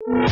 स्वागत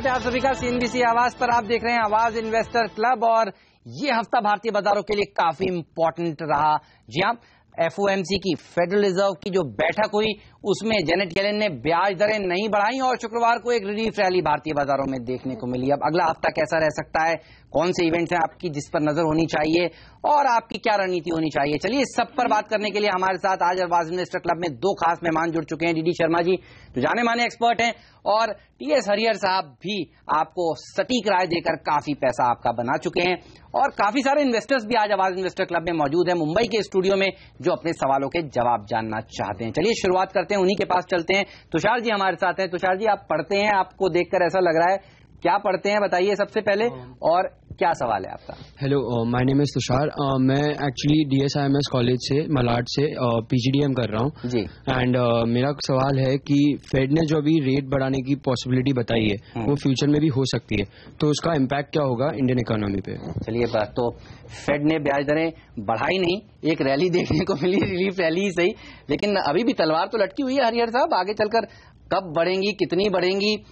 है आप सभी का सीएनबीसी आवाज पर। आप देख रहे हैं आवाज इन्वेस्टर क्लब और ये हफ्ता भारतीय बाजारों के लिए काफी इंपॉर्टेंट रहा। जी हाँ, एफओएमसी की फेडरल रिजर्व की जो बैठक हुई उसमें जेनेट येलेन ने ब्याज दरें नहीं बढ़ाई और शुक्रवार को एक रिलीफ रैली भारतीय बाजारों में देखने को मिली। अब अगला हफ्ता कैसा रह सकता है, कौन से इवेंट्स हैं आपकी जिस पर नजर होनी चाहिए और आपकी क्या रणनीति होनी चाहिए, चलिए इस सब पर बात करने के लिए हमारे साथ आज आवाज इन्वेस्टर क्लब में दो खास मेहमान जुड़ चुके हैं। डीडी शर्मा जी जो जाने माने एक्सपर्ट हैं और टीएस हरिहर साहब भी आपको सटीक राय देकर काफी पैसा आपका बना चुके हैं और काफी सारे इन्वेस्टर्स भी आज आवाज इन्वेस्टर क्लब में मौजूद हैं मुंबई के स्टूडियो में जो अपने सवालों के जवाब जानना चाहते हैं। चलिए शुरुआत करते हैं, उन्हीं के पास चलते हैं। तुषार जी हमारे साथ हैं। तुषार जी आप पढ़ते हैं, आपको देखकर ऐसा लग रहा है, क्या पढ़ते हैं बताइए सबसे पहले और क्या सवाल है आपका? Hello, my name is Tushar. मैं एक्चुअली डीएसआईएमएस कॉलेज से मलाड से पीजीडीएम कर रहा हूँ जी। एंड मेरा सवाल है कि फेड ने जो अभी रेट बढ़ाने की पॉसिबिलिटी बताई है वो फ्यूचर में भी हो सकती है, तो उसका इम्पैक्ट क्या होगा इंडियन इकोनॉमी पे? चलिए बात तो फेड ने ब्याज दरें बढ़ाई नहीं, एक रैली देखने को मिली, रिलीफ रैली ही सही, लेकिन अभी भी तलवार तो लटकी हुई है हरिहर साहब। आगे चलकर कब बढ़ेंगी, कितनी बढ़ेंगी,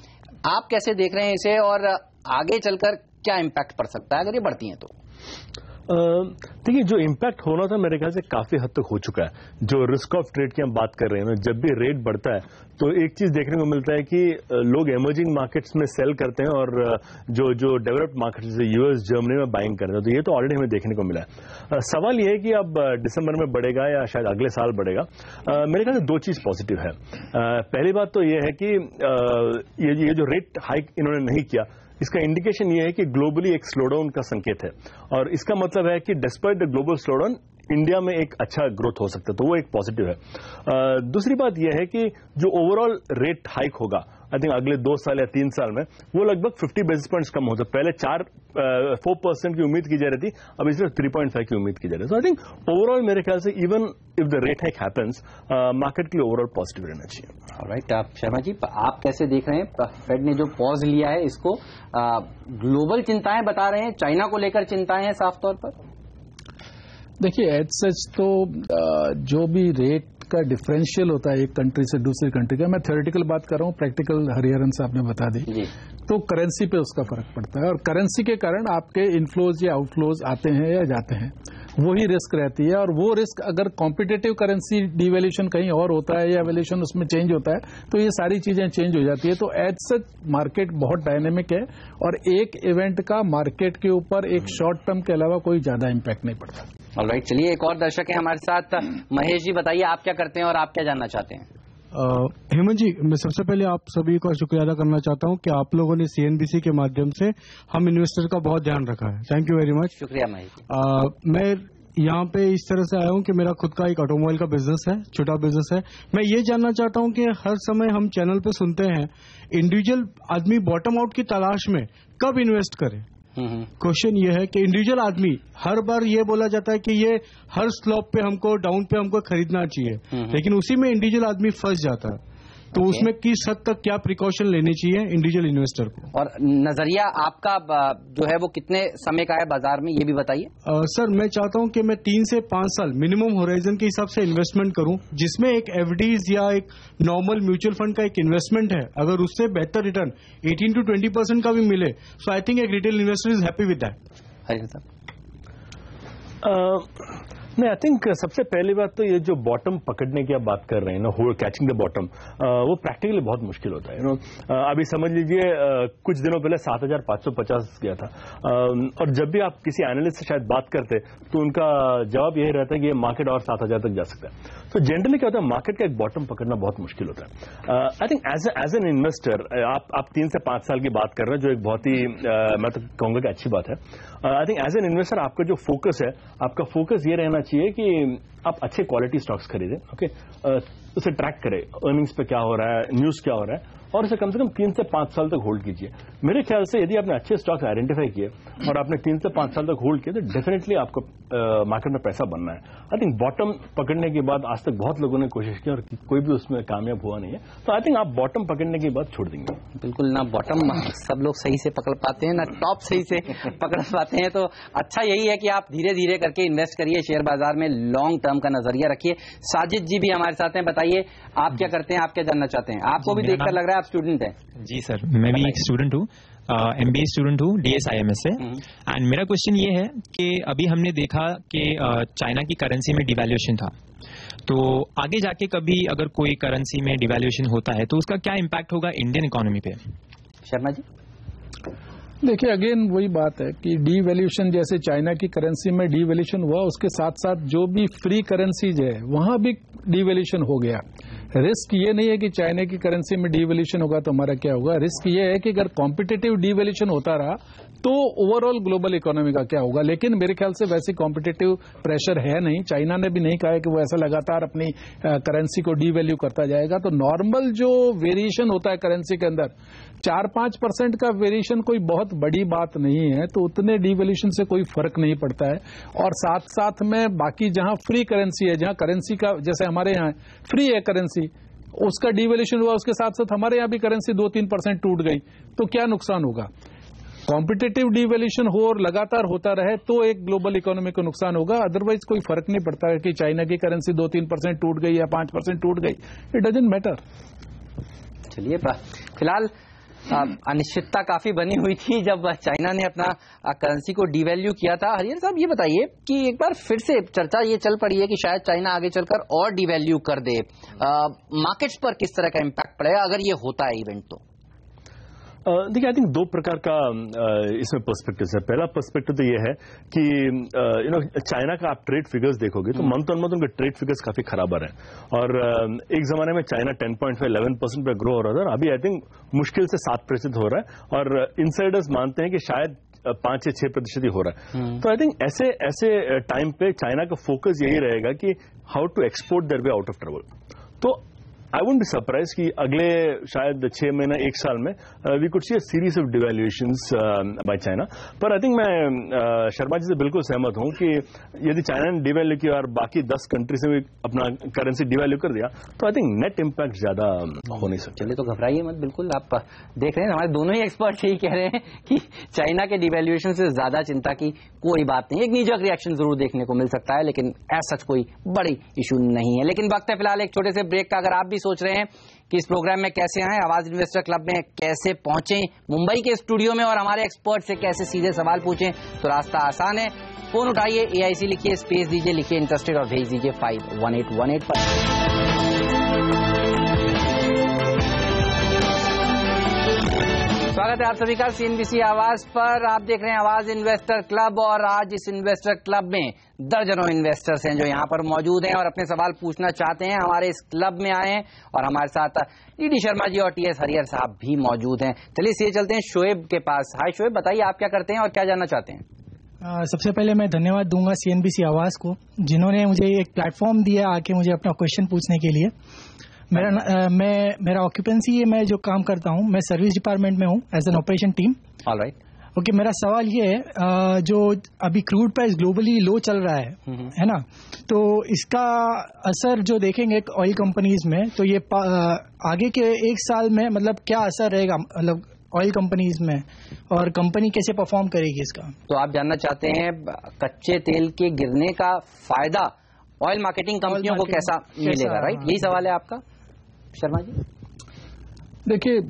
आप कैसे देख रहे हैं इसे और आगे चलकर क्या इम्पैक्ट पड़ सकता है अगर ये बढ़ती हैं तो? देखिए, जो इम्पैक्ट होना था मेरे ख्याल से काफी हद तक हो चुका है। जो रिस्क ऑफ ट्रेड की हम बात कर रहे हैं ना, जब भी रेट बढ़ता है तो एक चीज देखने को मिलता है कि लोग इमर्जिंग मार्केट्स में सेल करते हैं और जो डेवलप्ड मार्केट्स जैसे यूएस, जर्मनी में बाइंग करते हैं, तो ये तो ऑलरेडी हमें देखने को मिला है। सवाल ये है कि अब दिसंबर में बढ़ेगा या शायद अगले साल बढ़ेगा। मेरे ख्याल से दो चीज पॉजिटिव है। पहली बात तो ये है कि ये जो रेट हाइक इन्होंने नहीं किया, इसका इंडिकेशन ये है कि ग्लोबली एक स्लोडाउन का संकेत है और इसका मतलब है कि despite the global slowdown India में एक अच्छा ग्रोथ हो सकता है, तो वो एक पॉजिटिव है। दूसरी बात यह है कि जो ओवरऑल रेट हाइक होगा आई थिंक अगले 2 साल या 3 साल में, वो लगभग 50 बेसिस पॉइंट्स कम होता है। पहले 4% की उम्मीद की जा रही थी, अब इसमें 3.5 की उम्मीद की जा रही है। सो आई थिंक ओवरऑल मेरे ख्याल से even if the rate hike happens, market के लिए ओवरऑल पॉजिटिव रहना चाहिए। ऑलराइट, आप शर्मा जी आप कैसे देख रहे हैं? फेड ने जो पॉज लिया है इसको ग्लोबल चिंताएं बता रहे हैं, चाइना को लेकर चिंताएं हैं साफ तौर पर? देखिए, एज सच तो जो भी रेट का डिफरेंशियल होता है एक कंट्री से दूसरी कंट्री का, मैं थ्योरेटिकल बात कर रहा हूँ, प्रैक्टिकल हरिहरन साहब ने बता दी, तो करेंसी पे उसका फर्क पड़ता है और करेंसी के कारण आपके इनफ्लोज या आउटफ्लोज आते हैं या जाते हैं, वही रिस्क रहती है। और वो रिस्क अगर कॉम्पिटिटिव करेंसी डिवैल्यूएशन कहीं और होता है या वैल्यूएशन उसमें चेंज होता है तो ये सारी चीजें चेंज हो जाती है। तो एज सच मार्केट बहुत डायनेमिक है और एक इवेंट का मार्केट के ऊपर एक शॉर्ट टर्म के अलावा कोई ज्यादा इम्पैक्ट नहीं पड़ता। ऑलराइट, चलिए एक और दर्शक है हमारे साथ, महेश जी बताइए आप क्या करते हैं और आप क्या जानना चाहते हैं? हेमंत जी, मैं सबसे पहले आप सभी का शुक्रिया अदा करना चाहता हूं कि आप लोगों ने सीएनबीसी के माध्यम से हम इन्वेस्टर का बहुत ध्यान रखा है। Thank you very much. शुक्रिया महेश जी। मैं यहाँ पे इस तरह से आया हूँ कि मेरा खुद का एक ऑटोमोबाइल का बिजनेस है, छोटा बिजनेस है। मैं ये जानना चाहता हूँ कि हर समय हम चैनल पे सुनते हैं इंडिविजुअल आदमी बॉटम आउट की तलाश में कब इन्वेस्ट करे। क्वेश्चन ये है कि इंडिविजुअल आदमी, हर बार ये बोला जाता है कि ये हर स्लॉप पे हमको, डाउन पे हमको खरीदना चाहिए, लेकिन उसी में इंडिविजुअल आदमी फंस जाता है। तो उसमें किस हद तक क्या प्रिकॉशन लेनी चाहिए इंडिविजुअल इन्वेस्टर को? और नजरिया आपका जो है वो कितने समय का है बाजार में, ये भी बताइए। सर, मैं चाहता हूं कि मैं 3 से 5 साल मिनिमम होराइजन के हिसाब से इन्वेस्टमेंट करूं, जिसमें एक एफडीज या एक नॉर्मल म्यूचुअल फंड का एक इन्वेस्टमेंट है, अगर उससे बेहतर रिटर्न 18 to 20% का भी मिले, सो आई थिंक एक retail investor is happy with that. Harihar साहब? नहीं, आई थिंक सबसे पहली बात तो ये जो बॉटम पकड़ने की आप बात कर रहे हैं ना, कैचिंग द बॉटम, वो प्रैक्टिकली बहुत मुश्किल होता है। अभी समझ लीजिए कुछ दिनों पहले 7,550 गया था और जब भी आप किसी एनालिस्ट से शायद बात करते तो उनका जवाब यही रहता है कि ये मार्केट और 7,000 तक जा सकता है। तो जनरली क्या होता है, मार्केट का एक बॉटम पकड़ना बहुत मुश्किल होता है। I think as an investor आप 3 से 5 साल की बात कर रहे हैं, जो एक बहुत ही मैं तो कहूंगा कि अच्छी बात है। I think as an investor आपका जो फोकस है, आपका फोकस ये रहना चाहिए कि आप अच्छे क्वालिटी स्टॉक्स खरीदें, ओके, उसे ट्रैक करें, अर्निंग्स पे क्या हो रहा है, न्यूज क्या हो रहा है, और इसे कम से कम 3 से 5 साल तक होल्ड कीजिए। मेरे ख्याल से यदि आपने अच्छे स्टॉक्स आइडेंटिफाई किए और आपने 3 से 5 साल तक होल्ड किए तो डेफिनेटली आपको मार्केट में पैसा बनना है। आई थिंक बॉटम पकड़ने के बाद आज तक बहुत लोगों ने कोशिश की और कोई भी उसमें कामयाब हुआ नहीं है। तो आई थिंक आप बॉटम पकड़ने के बाद छोड़ देंगे। बिल्कुल, ना बॉटम सब लोग सही से पकड़ पाते हैं, ना टॉप सही से पकड़ पाते हैं। तो अच्छा यही है कि आप धीरे धीरे करके इन्वेस्ट करिए शेयर बाजार में लॉन्ग टर्म का नजरिया रखिए। साजिद जी भी हमारे साथ हैं, बताइए आप क्या करते हैं, आप क्या जानना चाहते हैं? आपको भी देखकर लग रहा है आप स्टूडेंट हैं। जी सर, मैं भी एक स्टूडेंट हूँ, MBA स्टूडेंट हूँ DSIMS से। एंड मेरा क्वेश्चन ये है कि अभी हमने देखा कि चाइना की करेंसी में डिवैल्यूएशन था, तो आगे जाके कभी अगर कोई करेंसी में डिवैल्यूएशन होता है तो उसका क्या इम्पैक्ट होगा इंडियन इकोनॉमी पे? शर्मा जी। देखिए अगेन वही बात है कि डीवैल्यूएशन, जैसे चाइना की करेंसी में डीवैल्यूएशन हुआ, उसके साथ साथ जो भी फ्री करेंसीज है वहां भी डीवैल्यूएशन हो गया। रिस्क ये नहीं है कि चाइना की करेंसी में डीवैल्यूएशन होगा तो हमारा क्या होगा, रिस्क ये है कि अगर कॉम्पिटिटिव डीवैल्यूएशन होता रहा तो ओवरऑल ग्लोबल इकोनॉमी का क्या होगा। लेकिन मेरे ख्याल से वैसे कॉम्पिटिटिव प्रेशर है नहीं, चाइना ने भी नहीं कहा है कि वो ऐसा लगातार अपनी करेंसी को डीवैल्यू करता जाएगा। तो नॉर्मल जो वेरिएशन होता है करेंसी के अंदर 4-5% का वेरिएशन कोई बहुत बड़ी बात नहीं है, तो उतने डीवैल्यूएशन से कोई फर्क नहीं पड़ता है। और साथ साथ में बाकी जहां फ्री करेंसी है, जहां करेंसी का जैसे हमारे यहाँ फ्री है करेंसी, उसका डीवैल्यूएशन हुआ, उसके साथ साथ हमारे यहाँ भी करेंसी 2-3% टूट गई, तो क्या नुकसान होगा। कॉम्पिटिटिव डीवैल्यूएशन हो और लगातार होता रहे तो एक ग्लोबल इकोनॉमी को नुकसान होगा, अदरवाइज कोई फर्क नहीं पड़ता है कि चाइना की करेंसी 2-3% टूट गई या 5% टूट गई, इट डजंट मैटर। चलिए, फिलहाल अनिश्चितता काफी बनी हुई थी जब चाइना ने अपना करेंसी को डिवैल्यू किया था। हरियर साहब ये बताइए कि एक बार फिर से चर्चा ये चल पड़ी है कि शायद चाइना आगे चलकर और डिवैल्यू कर दे, मार्केट्स पर किस तरह का इम्पैक्ट पड़ेगा अगर ये होता है इवेंट तो? देखिए, आई थिंक दो प्रकार का इसमें पर्सपेक्टिव है। पहला पर्सपेक्टिव तो ये है कि चाइना का आप ट्रेड फिगर्स देखोगे तो मंथ ऑन मंथ उनके ट्रेड फिगर्स काफी खराब आ रहे हैं। और एक जमाने में चाइना 10.5-11% पे ग्रो हो रहा था, अभी आई थिंक मुश्किल से 7% हो रहा है, और इनसाइडर्स मानते हैं कि शायद 5-6% ही हो रहा है। तो आई थिंक ऐसे टाइम पे चाइना का फोकस यही रहेगा कि how to export their way out of trouble. तो आई वुडंट बी सरप्राइज कि अगले शायद 6 महीना 1 साल में we could see a series of devaluations by China. पर आई थिंक मैं शर्मा जी से बिल्कुल सहमत हूं कि यदि चाइना ने डिवैल्यू किया और बाकी 10 कंट्री से भी अपना करेंसी डिवैल्यू कर दिया तो आई थिंक नेट इम्पैक्ट ज्यादा हो नहीं सकता। चलिए, तो घबराइए मत, बिल्कुल आप देख रहे हैं हमारे दोनों ही एक्सपर्ट यही कह रहे हैं कि चाइना के डिवैल्यूएशन से ज्यादा चिंता की कोई बात नहीं। एक नीजक रिएक्शन जरूर देखने को मिल सकता है, लेकिन ऐसा कोई बड़ी इशू नहीं है। लेकिन वक्त है फिलहाल एक छोटे से ब्रेक का। अगर आप भी सोच रहे हैं कि इस प्रोग्राम में कैसे आए, आवाज इन्वेस्टर क्लब में कैसे पहुंचे, मुंबई के स्टूडियो में और हमारे एक्सपर्ट से कैसे सीधे सवाल पूछें, तो रास्ता आसान है। फोन उठाइए, AIC लिखिए, स्पेस दीजिए, लिखिए इंटरेस्टेड और भेज दीजिए 51818 पर। स्वागत है आप सभी का CNBC आवाज पर। आप देख रहे हैं आवाज इन्वेस्टर क्लब, और आज इस इन्वेस्टर क्लब में दर्जनों इन्वेस्टर्स हैं जो यहाँ पर मौजूद हैं और अपने सवाल पूछना चाहते हैं, हमारे इस क्लब में आए हैं। और हमारे साथ DD शर्मा जी और TS हरियर साहब भी मौजूद हैं। चलिए सीधे चलते हैं शोएब के पास। हाय शोएब, बताइए आप क्या करते हैं और क्या जानना चाहते हैं? सबसे पहले मैं धन्यवाद दूंगा CNBC आवाज को, जिन्होंने मुझे एक प्लेटफॉर्म दिया आके मुझे अपना क्वेश्चन पूछने के लिए। मेरा ऑक्यूपेंसी है, मैं जो काम करता हूं, मैं सर्विस डिपार्टमेंट में हूं as an operation team. Alright, okay. मेरा सवाल ये है, जो अभी क्रूड प्राइस ग्लोबली लो चल रहा है ना, तो इसका असर जो देखेंगे ऑयल कंपनीज में, तो ये आगे के 1 साल में मतलब क्या असर रहेगा, मतलब ऑयल कंपनीज में, और कंपनी कैसे परफॉर्म करेगी इसका? तो आप जानना चाहते हैं कच्चे तेल के गिरने का फायदा ऑयल मार्केटिंग कंपनियों को कैसा मिलेगा, राइट? यही सवाल है आपका शर्मा जी? देखिए,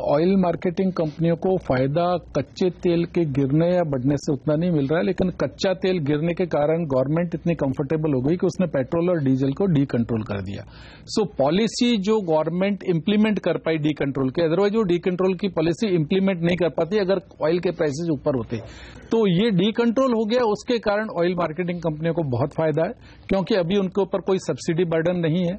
ऑयल मार्केटिंग कंपनियों को फायदा कच्चे तेल के गिरने या बढ़ने से उतना नहीं मिल रहा है, लेकिन कच्चा तेल गिरने के कारण गवर्नमेंट इतनी कंफर्टेबल हो गई कि उसने पेट्रोल और डीजल को डी कंट्रोल कर दिया। सो पॉलिसी जो गवर्नमेंट इंप्लीमेंट कर पाई डी कंट्रोल के, अदरवाइज वो डी कंट्रोल की पॉलिसी इंप्लीमेंट नहीं कर पाती अगर ऑयल के प्राइसेस ऊपर होते। तो ये डी कंट्रोल हो गया, उसके कारण ऑयल मार्केटिंग कंपनियों को बहुत फायदा है, क्योंकि अभी उनके ऊपर कोई सब्सिडी बर्डन नहीं है।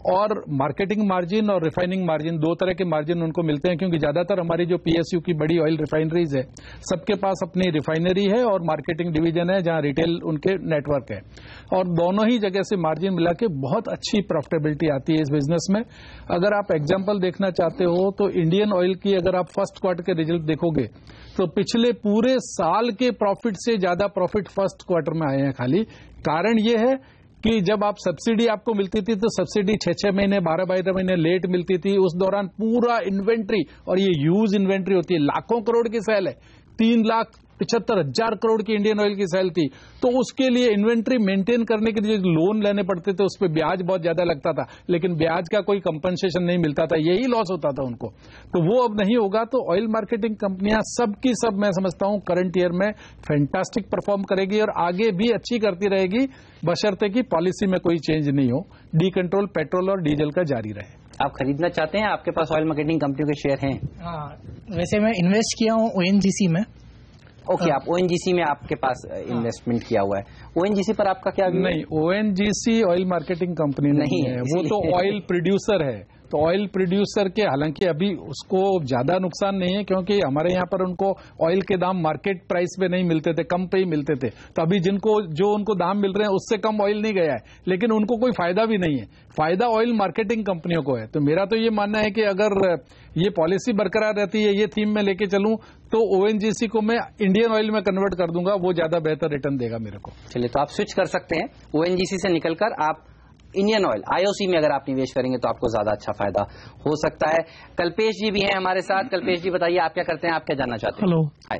और मार्केटिंग मार्जिन और रिफाइनिंग मार्जिन, 2 तरह के मार्जिन उनको मिलते हैं, क्योंकि ज्यादातर हमारी जो PSU की बड़ी ऑयल रिफाइनरीज है, सबके पास अपनी रिफाइनरी है और मार्केटिंग डिवीजन है जहां रिटेल उनके नेटवर्क है, और दोनों ही जगह से मार्जिन मिला के बहुत अच्छी प्रॉफिटेबिलिटी आती है इस बिजनेस में। अगर आप एग्जाम्पल देखना चाहते हो तो इंडियन ऑयल की अगर आप फर्स्ट क्वार्टर के रिजल्ट देखोगे तो पिछले पूरे साल के प्रॉफिट से ज्यादा प्रॉफिट फर्स्ट क्वार्टर में आए हैं खाली। कारण ये है कि जब आप सब्सिडी आपको मिलती थी तो सब्सिडी 6-6 महीने 12-12 महीने लेट मिलती थी। उस दौरान पूरा इन्वेंट्री, और ये यूज इन्वेंट्री होती है, लाखों करोड़ की सेल है, 3,75,000 करोड़ की इंडियन ऑयल की सेल थी, तो उसके लिए इन्वेंट्री मेंटेन करने के लिए लोन लेने पड़ते थे, उस पर ब्याज बहुत ज्यादा लगता था, लेकिन ब्याज का कोई कंपनसेशन नहीं मिलता था, यही लॉस होता था उनको। तो वो अब नहीं होगा। तो ऑयल मार्केटिंग कंपनियां सब की सब मैं समझता हूं करंट ईयर में फैंटास्टिक परफॉर्म करेगी और आगे भी अच्छी करती रहेगी, बशर्ते कि पॉलिसी में कोई चेंज नहीं हो, डी कंट्रोल पेट्रोल और डीजल का जारी रहे। आप खरीदना चाहते हैं? आपके पास ऑयल मार्केटिंग कंपनियों के शेयर हैं? हाँ, वैसे मैं इन्वेस्ट किया हूँ ONGC में। ओके, आप ONGC में आपके पास इन्वेस्टमेंट किया हुआ है। ONGC पर आपका क्या व्यू? नहीं, ONGC ऑयल मार्केटिंग कंपनी नहीं है, वो तो ऑयल प्रोड्यूसर है। तो ऑयल प्रोड्यूसर के हालांकि अभी उसको ज्यादा नुकसान नहीं है, क्योंकि हमारे यहाँ पर उनको ऑयल के दाम मार्केट प्राइस पे नहीं मिलते थे, कम पे ही मिलते थे। तो अभी जो उनको दाम मिल रहे हैं उससे कम ऑयल नहीं गया है, लेकिन उनको कोई फायदा भी नहीं है। फायदा ऑयल मार्केटिंग कंपनियों को है। तो मेरा तो ये मानना है कि अगर ये पॉलिसी बरकरार रहती है, ये थीम में लेके चलूं, तो ONGC को मैं इंडियन ऑयल में कन्वर्ट कर दूंगा, वो ज्यादा बेहतर रिटर्न देगा मेरे को। चलिए, तो आप स्विच कर सकते हैं, ONGC से निकलकर आप इंडियन ऑयल IOC में अगर आप निवेश करेंगे तो आपको ज्यादा अच्छा फायदा हो सकता है। कल्पेश जी भी हैं हमारे साथ। कल्पेश जी, बताइए आप क्या करते हैं, आप क्या जानना चाहते हैं? हेलो, हाय।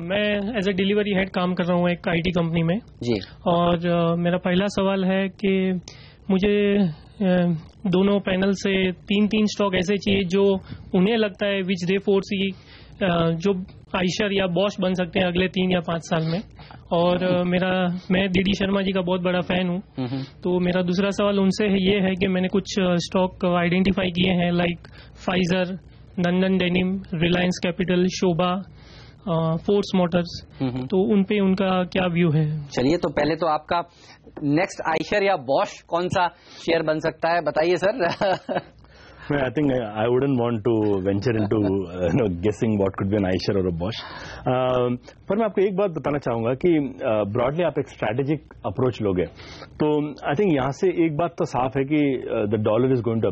मैं एज ए डिलीवरी हेड काम कर रहा हूँ एक IT कंपनी में जी। और मेरा पहला सवाल है कि मुझे दोनों पैनल से तीन स्टॉक ऐसे चाहिए जो उन्हें लगता है विच दे फोर्सी जो आइशर या बॉश बन सकते हैं अगले 3 या 5 साल में। और मैं DD शर्मा जी का बहुत बड़ा फैन हूँ। तो मेरा दूसरा सवाल उनसे ये है कि मैंने कुछ स्टॉक आइडेंटिफाई किए हैं, लाइक फाइजर, नंदन डेनिम, रिलायंस कैपिटल, शोभा, फोर्स मोटर्स, तो उन पे उनका क्या व्यू है? चलिए, तो पहले तो आपका नेक्स्ट आइशर या बॉश कौन सा शेयर बन सकता है, बताइए sir. I think I wouldn't want to venture into guessing what could be an Eicher or a Bosch. पर मैं आपको एक बात बताना चाहूंगा कि ब्रॉडली आप एक स्ट्रैटेजिक अप्रोच लोगे तो आई थिंक यहाँ से एक बात तो साफ है कि the dollar is going to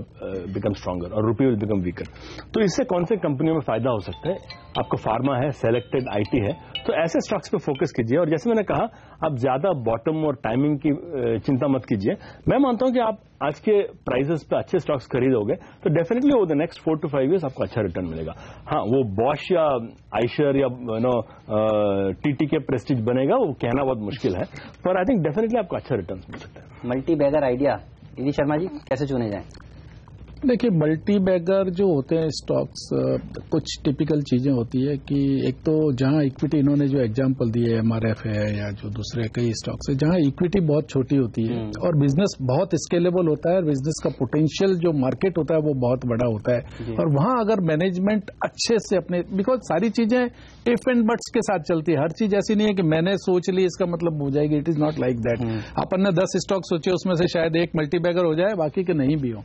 become stronger और रुपी विल बिकम वीकर। तो इससे कौन से कंपनियों में फायदा हो सकता है? आपको फार्मा है, सेलेक्टेड IT है, तो ऐसे स्टॉक्स पे फोकस कीजिए। और जैसे मैंने कहा, आप ज्यादा बॉटम और टाइमिंग की चिंता मत कीजिए। मैं मानता हूं कि आप आज के प्राइसेस पे अच्छे स्टॉक्स खरीदोगे तो definitely over the next 4 to 5 years आपको अच्छा रिटर्न मिलेगा। हाँ, वो बॉश या आइशर या TT के प्रेस्टीज बनेगा, वो कहना बहुत मुश्किल है, पर आई थिंक डेफिनेटली आपको अच्छा रिटर्न मिल सकता है। Multi bagger idea, DD Sharma ji, कैसे चुने जाएं? देखिए, मल्टी बैगर जो होते हैं स्टॉक्स, कुछ टिपिकल चीजें होती है कि एक तो जहां इक्विटी, इन्होंने जो एग्जांपल दिए MRF है या जो दूसरे कई स्टॉक्स है, जहां इक्विटी बहुत छोटी होती है और बिजनेस बहुत स्केलेबल होता है और बिजनेस का पोटेंशियल जो मार्केट होता है वो बहुत बड़ा होता है, और वहां अगर मैनेजमेंट अच्छे से अपने, बिकॉज सारी चीजें इफ एंड बट्स के साथ चलती है, हर चीज ऐसी नहीं है कि मैंने सोच ली इसका मतलब हो जाएगी, it is not like that. अपन ने 10 स्टॉक सोचे, उसमें से शायद एक मल्टी बैगर हो जाए, बाकी के नहीं भी हो।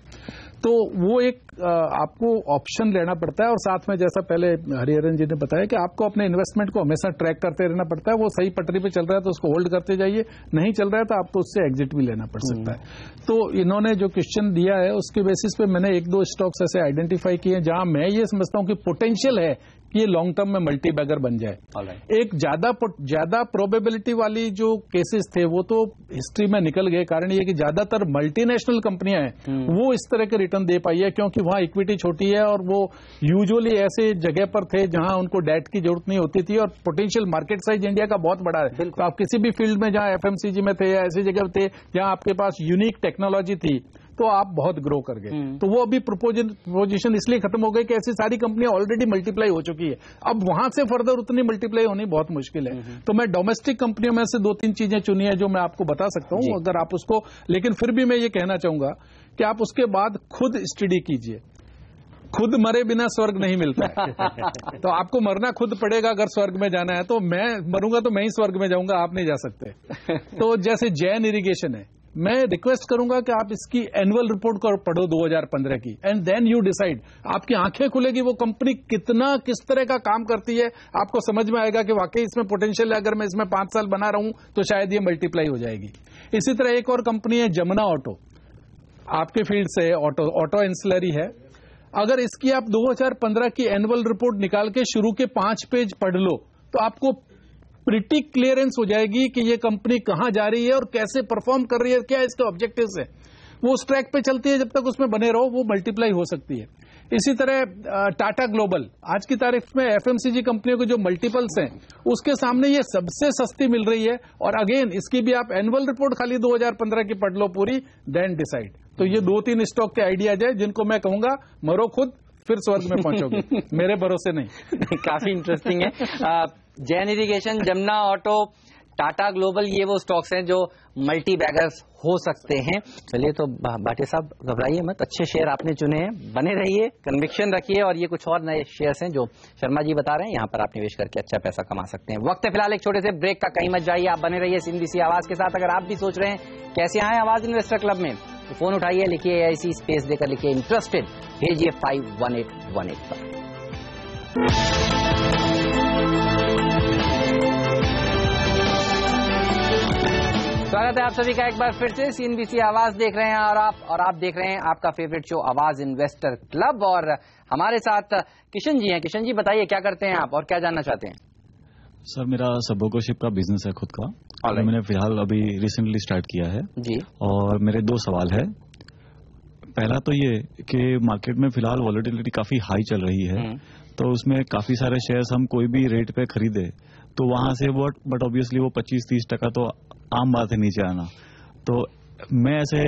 तो वो एक आपको ऑप्शन लेना पड़ता है, और साथ में जैसा पहले हरिहरन जी ने बताया कि आपको अपने इन्वेस्टमेंट को हमेशा ट्रैक करते रहना पड़ता है। वो सही पटरी पे चल रहा है तो उसको होल्ड करते जाइए, नहीं चल रहा है तो आपको उससे एग्जिट भी लेना पड़ सकता है। तो इन्होंने जो क्वेश्चन दिया है उसके बेसिस पे मैंने 1-2 स्टॉक्स ऐसे आइडेंटिफाई किए जहां मैं ये समझता हूं कि पोटेंशियल है कि ये लॉन्ग टर्म में मल्टी बैगर बन जाए। एक ज्यादा प्रोबेबिलिटी वाली जो केसेस थे वो तो हिस्ट्री में निकल गए, कारण ये कि ज्यादातर मल्टीनेशनल कंपनियां हैं वो इस तरह के रिटर्न दे पाई है, क्योंकि वहां इक्विटी छोटी है और वो यूजुअली ऐसे जगह पर थे जहां उनको डेट की जरूरत नहीं होती थी, और पोटेंशियल मार्केट साइज इंडिया का बहुत बड़ा है। तो आप किसी भी फील्ड में जहां FMCG में थे या ऐसी जगह थे जहां आपके पास यूनिक टेक्नोलॉजी थी, तो आप बहुत ग्रो कर गए। तो वो अभी पोजीशन इसलिए खत्म हो गई कि ऐसी सारी कंपनियां ऑलरेडी मल्टीप्लाई हो चुकी है, अब वहां से फर्दर उतनी मल्टीप्लाई होनी बहुत मुश्किल है। तो मैं डोमेस्टिक कंपनियों में से 2-3 चीजें चुनी है जो मैं आपको बता सकता हूं, अगर आप उसको, लेकिन फिर भी मैं ये कहना चाहूंगा कि आप उसके बाद खुद स्टडी कीजिए। खुद मरे बिना स्वर्ग नहीं मिलता है तो आपको मरना खुद पड़ेगा अगर स्वर्ग में जाना है। तो मैं मरूंगा तो मैं ही स्वर्ग में जाऊंगा, आप नहीं जा सकते। तो जैसे जैन इरिगेशन है, मैं रिक्वेस्ट करूंगा कि आप इसकी एनुअल रिपोर्ट को पढ़ो 2015 की, एंड देन यू डिसाइड। आपकी आंखें खुलेगी वो कंपनी किस तरह का काम करती है, आपको समझ में आएगा कि वाकई इसमें पोटेंशियल है, अगर मैं इसमें 5 साल बना रहूं तो शायद ये मल्टीप्लाई हो जाएगी। इसी तरह एक और कंपनी है जमुना ऑटो, आपके फील्ड से ऑटो एंसिलरी है। अगर इसकी आप 2015 की एनुअल रिपोर्ट निकाल के शुरू के 5 पेज पढ़ लो तो आपको प्रिटी क्लियरेंस हो जाएगी कि ये कंपनी कहां जा रही है और कैसे परफॉर्म कर रही है, क्या इसके ऑब्जेक्टिव्स है। वो उस ट्रैक पे चलती है, जब तक उसमें बने रहो वो मल्टीप्लाई हो सकती है। इसी तरह टाटा ग्लोबल आज की तारीख में एफएमसीजी कंपनियों के जो मल्टीपल्स हैं उसके सामने ये सबसे सस्ती मिल रही है। और अगेन इसकी भी आप एनुअल रिपोर्ट खाली 2015 की पढ़ लो पूरी, देन डिसाइड। तो ये 2-3 स्टॉक के आइडियाज है जिनको मैं कहूंगा मरो खुद फिर स्वर्ग में पहुंचोगे, मेरे भरोसे नहीं। काफी इंटरेस्टिंग है। Jain irrigation, Jamuna auto, Tata global, ये वो स्टॉक्स हैं जो मल्टी बैगर्स हो सकते हैं। चलिए तो भाटिया साहब घबराइए मत, अच्छे शेयर आपने चुने हैं, बने रहिए, कन्विक्शन रखिए। और ये कुछ और नए शेयर्स हैं जो शर्मा जी बता रहे हैं, यहाँ पर आप निवेश करके अच्छा पैसा कमा सकते हैं। वक्त है फिलहाल एक छोटे से ब्रेक का, कहीं मत जाइए, आप बने रहिए CNBC आवाज के साथ। अगर आप भी सोच रहे हैं कैसे आए आवाज इन्वेस्टर क्लब में, तो फोन उठाइए, लिखिए AIC स्पेस देकर लिखिए इंटरेस्टेड, भेजिए 51818 पर। स्वागत है आप सभी का एक बार फिर से। CNBC आवाज देख रहे हैं और आप देख रहे हैं आपका फेवरेट शो आवाज इन्वेस्टर क्लब। और हमारे साथ किशन जी हैं। किशन जी बताइए क्या करते हैं आप और क्या जानना चाहते हैं? सर मेरा सबोको शिप का बिजनेस है खुद का, और मैंने फिलहाल अभी रिसेंटली स्टार्ट किया है जी। और मेरे 2 सवाल है। पहला तो ये कि मार्केट में फिलहाल वॉलेटिलिटी काफी हाई चल रही है, तो उसमें काफी सारे शेयर्स हम कोई भी रेट पे खरीदे तो वहां से बट ऑब्वियसली वो 25-30% तो आम बात है नीचे आना। तो मैं ऐसे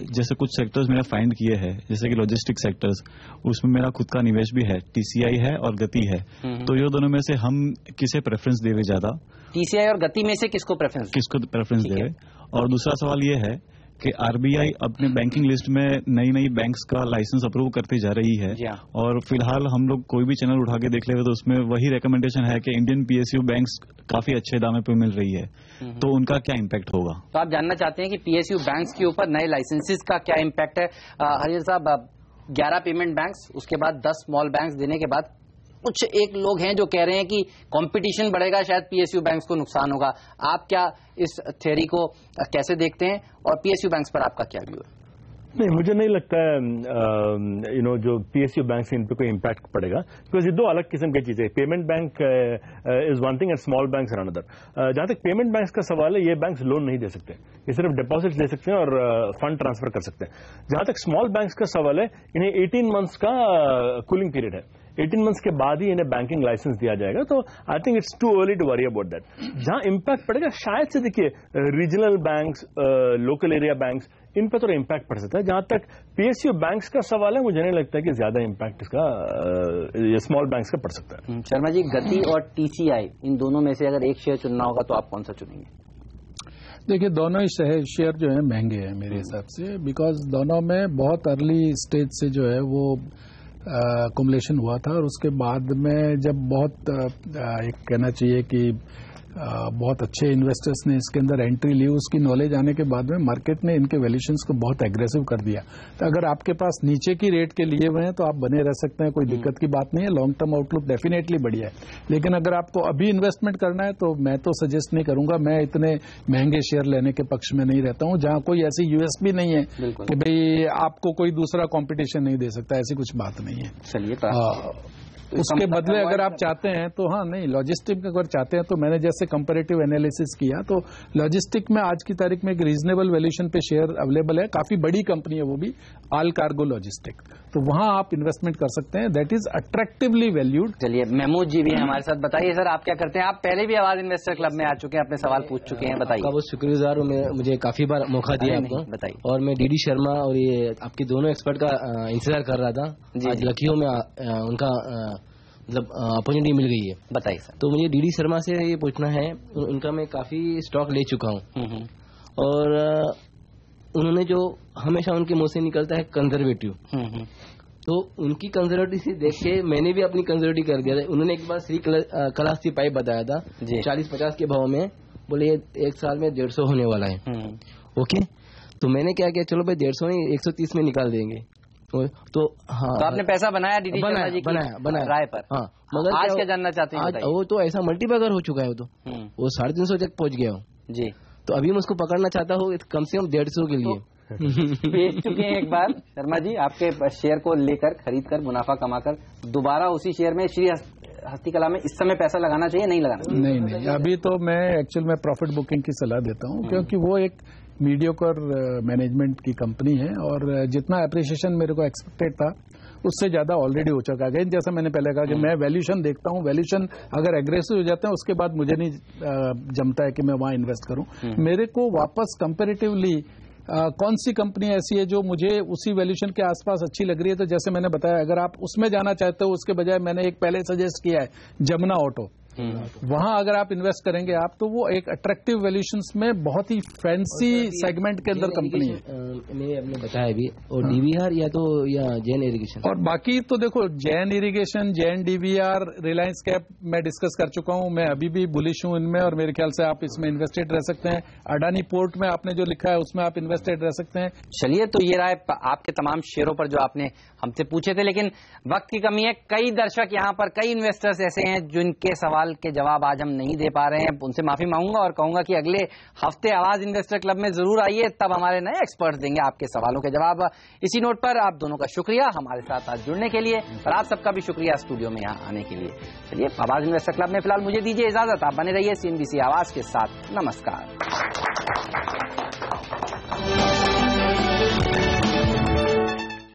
जैसे कुछ सेक्टर्स मैंने फाइंड किए हैं, जैसे कि लॉजिस्टिक सेक्टर्स, उसमें मेरा खुद का निवेश भी है, TCI है और गति है। तो ये दोनों में से हम किसे प्रेफरेंस देवे ज्यादा? TCI और गति में से किसको प्रेफरेंस देवे? और दूसरा सवाल ये है कि RBI अपने बैंकिंग लिस्ट में नई बैंक्स का लाइसेंस अप्रूव करती जा रही है, और फिलहाल हम लोग कोई भी चैनल उठा के देख ले तो उसमें वही रिकमेंडेशन है कि इंडियन PSU बैंक्स काफी अच्छे दामों पे मिल रही है, तो उनका क्या इम्पैक्ट होगा? तो आप जानना चाहते हैं कि PSU बैंक्स के ऊपर नए लाइसेंसेस का क्या इम्पैक्ट है? हरियर साहब, 11 पेमेंट बैंक्स, उसके बाद 10 स्मॉल बैंक्स देने के बाद कुछ एक लोग हैं जो कह रहे हैं कि कंपटीशन बढ़ेगा, शायद PSU बैंक्स को नुकसान होगा। आप क्या इस थ्योरी को कैसे देखते हैं और PSU बैंक्स पर आपका क्या व्यू है? नहीं, मुझे नहीं लगता है जो PSU बैंक से इन पे कोई इम्पैक्ट पड़ेगा, बिकॉज ये 2 अलग किस्म की चीजें। Payment bank is one thing and small banks are another. जहां तक पेमेंट बैंक्स का सवाल है, ये बैंक्स लोन नहीं दे सकते, ये सिर्फ डिपॉजिट ले सकते हैं और फंड ट्रांसफर कर सकते हैं। जहां तक स्मॉल बैंक्स का सवाल है, इन्हें 18 मंथ्स का कूलिंग पीरियड है, 18 मंथ्स के बाद ही इन्हें बैंकिंग लाइसेंस दिया जाएगा। तो I think it's too early to worry about that. जहां इम्पैक्ट पड़ेगा शायद से, देखिए regional banks, local area banks, इन पर तो इम्पैक्ट पड़ सकता है। जहां तक PSU बैंक्स का सवाल है, मुझे नहीं लगता कि ज्यादा इम्पैक्ट इसका ये स्मॉल बैंक्स का पड़ सकता है। शर्मा जी, गति और TCI, इन दोनों में से अगर एक शेयर चुनना होगा तो आप कौन सा चुनेंगे? देखिए, दोनों ही शेयर जो है महंगे हैं मेरे हिसाब से, बिकॉज दोनों में बहुत अर्ली स्टेज से जो है वो कुमुलेशन हुआ था, और उसके बाद में जब बहुत एक कहना चाहिए कि बहुत अच्छे इन्वेस्टर्स ने इसके अंदर एंट्री ली, उसकी नॉलेज आने के बाद में मार्केट ने इनके वैल्यूएशंस को बहुत एग्रेसिव कर दिया। तो अगर आपके पास नीचे की रेट के लिए हुए हैं तो आप बने रह सकते हैं, कोई दिक्कत की बात नहीं है, लॉन्ग टर्म आउटलुक डेफिनेटली बढ़िया है। लेकिन अगर आपको अभी इन्वेस्टमेंट करना है तो मैं तो सजेस्ट नहीं करूंगा, मैं इतने महंगे शेयर लेने के पक्ष में नहीं रहता हूं जहां कोई ऐसी USP नहीं है कि भाई आपको कोई दूसरा कॉम्पिटिशन नहीं दे सकता, ऐसी कुछ बात नहीं है। चलिए, उसके बदले अगर आप चाहते हैं तो हाँ, नहीं, लॉजिस्टिक अगर चाहते हैं तो मैंने जैसे कंपैरेटिव एनालिसिस किया तो लॉजिस्टिक में आज की तारीख में एक रीजनेबल वैल्यूएशन पे शेयर अवेलेबल है, काफी बड़ी कंपनी है वो भी, ऑल कार्गो लॉजिस्टिक, तो वहां आप इन्वेस्टमेंट कर सकते हैं, दैट इज अट्रैक्टिवली वैल्यूड। चलिए, महमूद जी भी हैं हमारे साथ। बताइए सर, आप क्या करते हैं? आप पहले भी आवाज इन्वेस्टर क्लब में आ चुके हैं, अपने सवाल पूछ चुके हैं, बताइए। बहुत शुक्रगुजार हूं, मुझे काफी बार मौका दिया आपको, बताइए। और मैं DD शर्मा और ये आपके दोनों एक्सपर्ट का इंतजार कर रहा था, आज लखीयों में उनका मतलब अपॉर्चुनिटी मिल गई है। बताइए सर। तो मुझे DD शर्मा से ये पूछना है, उनका मैं काफी स्टॉक ले चुका हूँ, और उन्होंने जो हमेशा उनके मुंह से निकलता है कंजर्वेटिव, तो उनकी कंजर्वेटिव से देख के मैंने भी अपनी कंजर्वेटिव कर दिया था। उन्होंने एक बार श्री कलास्ती पाइप बताया था 40-50 के भाव में, बोले ये 1 साल में 150 होने वाला है। ओके, तो मैंने क्या किया, चलो भाई 150 नहीं 130 में निकाल देंगे। तो हाँ, तो आपने पैसा बनाया DD शर्मा जी की राय पर। हाँ, मगर आज क्या जानना चाहते हैं? आज वो तो ऐसा मल्टीबैगर हो चुका है, वो 350 तक पहुंच गया हूँ जी। तो अभी मैं उसको पकड़ना चाहता हूँ कम से कम 150 के लिए। बेच चुके हैं एक बार शर्मा जी, आपके शेयर को लेकर खरीद कर मुनाफा कमाकर दोबारा उसी शेयर में श्री हस्तिकला में इस समय पैसा लगाना चाहिए, नहीं लगाना चाहिए? नहीं, अभी तो मैं एक्चुअल में प्रॉफिट बुकिंग की सलाह देता हूँ, क्योंकि वो एक मीडियोकर मैनेजमेंट की कंपनी है और जितना अप्रिसिएशन मेरे को एक्सपेक्टेड था उससे ज्यादा ऑलरेडी हो चुका है। जैसा मैंने पहले कहा कि मैं वैल्यूशन देखता हूं, वैल्यूशन अगर एग्रेसिव हो जाते हैं उसके बाद मुझे नहीं जमता है कि मैं वहां इन्वेस्ट करूं। मेरे को वापस कंपैरेटिवली कौन सी कंपनी ऐसी है जो मुझे उसी वैल्यूशन के आसपास अच्छी लग रही है, तो जैसे मैंने बताया अगर आप उसमें जाना चाहते हो उसके बजाय मैंने एक पहले सजेस्ट किया है जमुना ऑटो, वहां अगर आप इन्वेस्ट करेंगे आप तो वो एक अट्रैक्टिव वैल्यूशंस में बहुत ही फैंसी सेगमेंट के अंदर कंपनी है। मैंने आपने बताया भी, और डीवीआर या जैन इरिगेशन, और बाकी तो देखो Jain irrigation, Jain DVR, Reliance cap मैं डिस्कस कर चुका हूं, मैं अभी भी बुलिश हूं इनमें और मेरे ख्याल से आप इसमें इन्वेस्टेड रह सकते हैं। अडानी पोर्ट में आपने जो लिखा है उसमें आप इन्वेस्टेड रह सकते हैं। चलिए, तो ये रहा आपके तमाम शेयरों पर जो आपने हमसे पूछे थे, लेकिन वक्त की कमी है। कई दर्शक यहाँ पर, कई इन्वेस्टर्स ऐसे हैं जिनके सवाल के जवाब आज हम नहीं दे पा रहे हैं, उनसे माफी मांगूंगा और कहूंगा कि अगले हफ्ते आवाज इन्वेस्टर क्लब में जरूर आइए, तब हमारे नए एक्सपर्ट्स देंगे आपके सवालों के जवाब। इसी नोट पर आप दोनों का शुक्रिया हमारे साथ आज जुड़ने के लिए, और आप सबका भी शुक्रिया स्टूडियो में यहाँ आने के लिए। चलिए, आवाज इन्वेस्टर क्लब में फिलहाल मुझे दीजिए इजाजत, आप बने रहिए CNBC आवाज के साथ। नमस्कार।